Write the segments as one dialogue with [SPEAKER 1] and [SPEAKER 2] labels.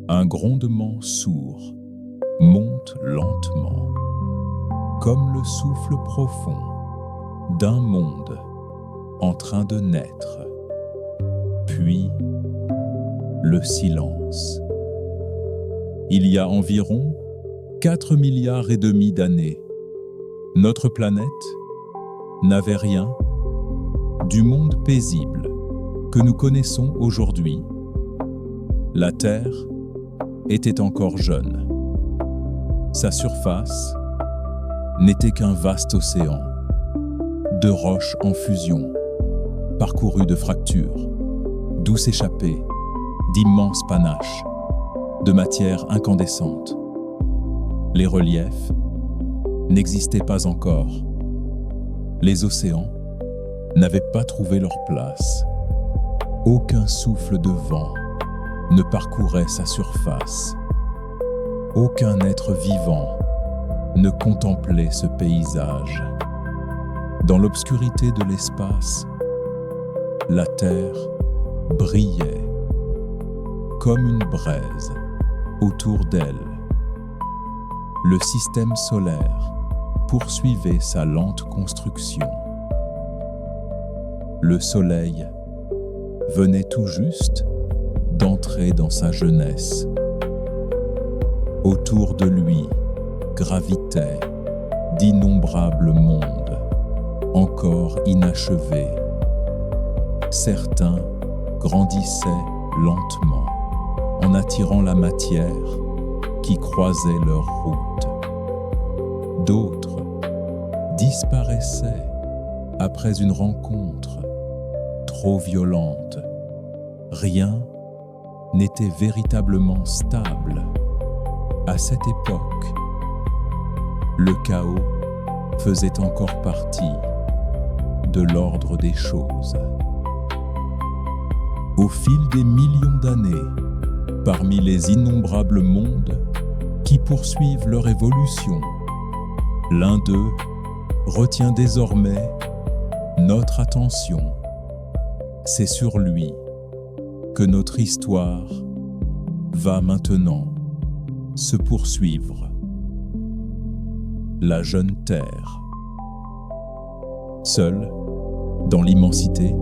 [SPEAKER 1] Un grondement sourd monte lentement, comme le souffle profond d'un monde en train de naître. Puis, le silence. Il y a environ 4,5 milliards d'années, notre planète n'avait rien du monde paisible que nous connaissons aujourd'hui. La Terre était encore jeune. Sa surface n'était qu'un vaste océan de roches en fusion, parcouru de fractures, d'où s'échappaient d'immenses panaches de matière incandescente. Les reliefs n'existaient pas encore. Les océans n'avaient pas trouvé leur place. Aucun souffle de vent ne parcourait sa surface. Aucun être vivant ne contemplait ce paysage. Dans l'obscurité de l'espace, la Terre brillait comme une braise autour d'elle. Le système solaire poursuivait sa lente construction. Le Soleil venait tout juste d'entrer dans sa jeunesse. Autour de lui gravitaient d'innombrables mondes encore inachevés. Certains grandissaient lentement en attirant la matière qui croisait leur route. D'autres disparaissaient après une rencontre trop violente. Rien n'était véritablement stable à cette époque. Le chaos faisait encore partie de l'ordre des choses. Au fil des millions d'années, parmi les innombrables mondes qui poursuivent leur évolution, l'un d'eux retient désormais notre attention. C'est sur lui que notre histoire va maintenant se poursuivre. La jeune Terre. Seule, dans l'immensité,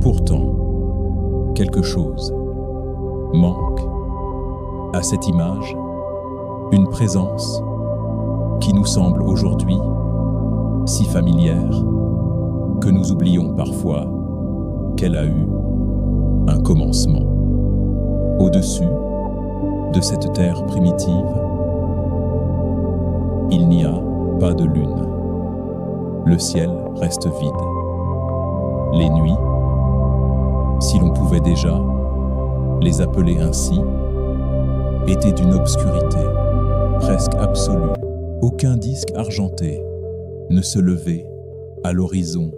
[SPEAKER 1] pourtant, quelque chose manque à cette image, une présence qui nous semble aujourd'hui si familière que nous oublions parfois qu'elle a eu un commencement. Au-dessus de cette terre primitive, il n'y a pas de lune. Le ciel reste vide. Les nuits, si l'on pouvait déjà les appeler ainsi, étaient d'une obscurité presque absolue. Aucun disque argenté ne se levait à l'horizon.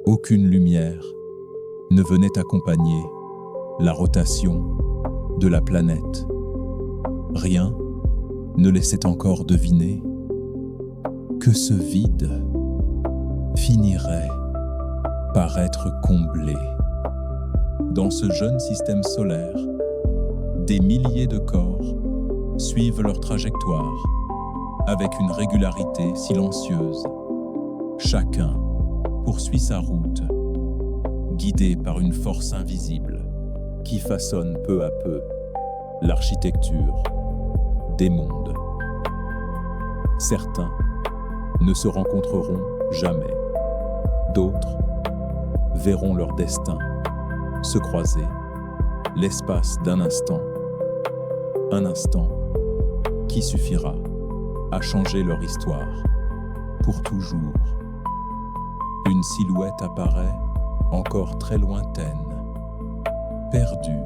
[SPEAKER 1] Aucune lumière ne venait accompagner la rotation de la planète. Rien ne laissait encore deviner que ce vide finirait par être comblé. Dans ce jeune système solaire, des milliers de corps suivent leur trajectoire avec une régularité silencieuse. Chacun poursuit sa route, guidé par une force invisible qui façonne peu à peu l'architecture des mondes. Certains ne se rencontreront jamais. D'autres verront leur destin se croiser l'espace d'un instant. Un instant qui suffira à changer leur histoire pour toujours. Une silhouette apparaît encore très lointaine, perdue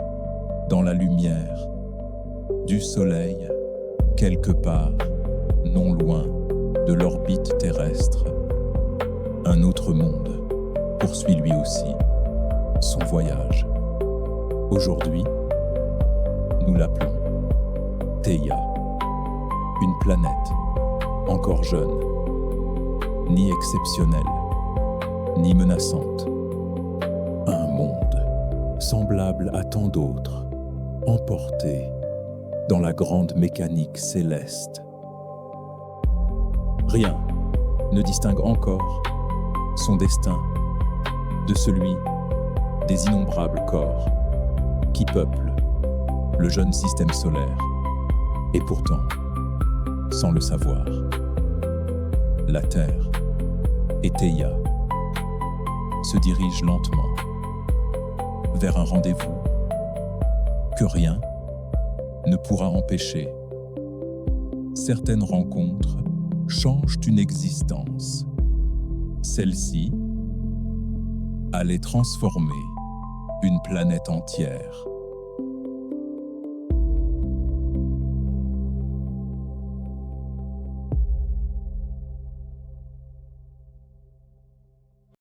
[SPEAKER 1] dans la lumière du soleil, quelque part non loin de l'orbite terrestre. Un autre monde poursuit lui aussi son voyage. Aujourd'hui, nous l'appelons Theia, une planète encore jeune, ni exceptionnelle, ni menaçante. Un monde semblable à tant d'autres, emporté dans la grande mécanique céleste. Rien ne distingue encore son destin de celui des innombrables corps qui peuplent le jeune système solaire. Et pourtant, sans le savoir, la Terre et Theia se dirigent lentement vers un rendez-vous que rien ne pourra empêcher. Certaines rencontres changent une existence. Celle-ci allait transformer une planète entière.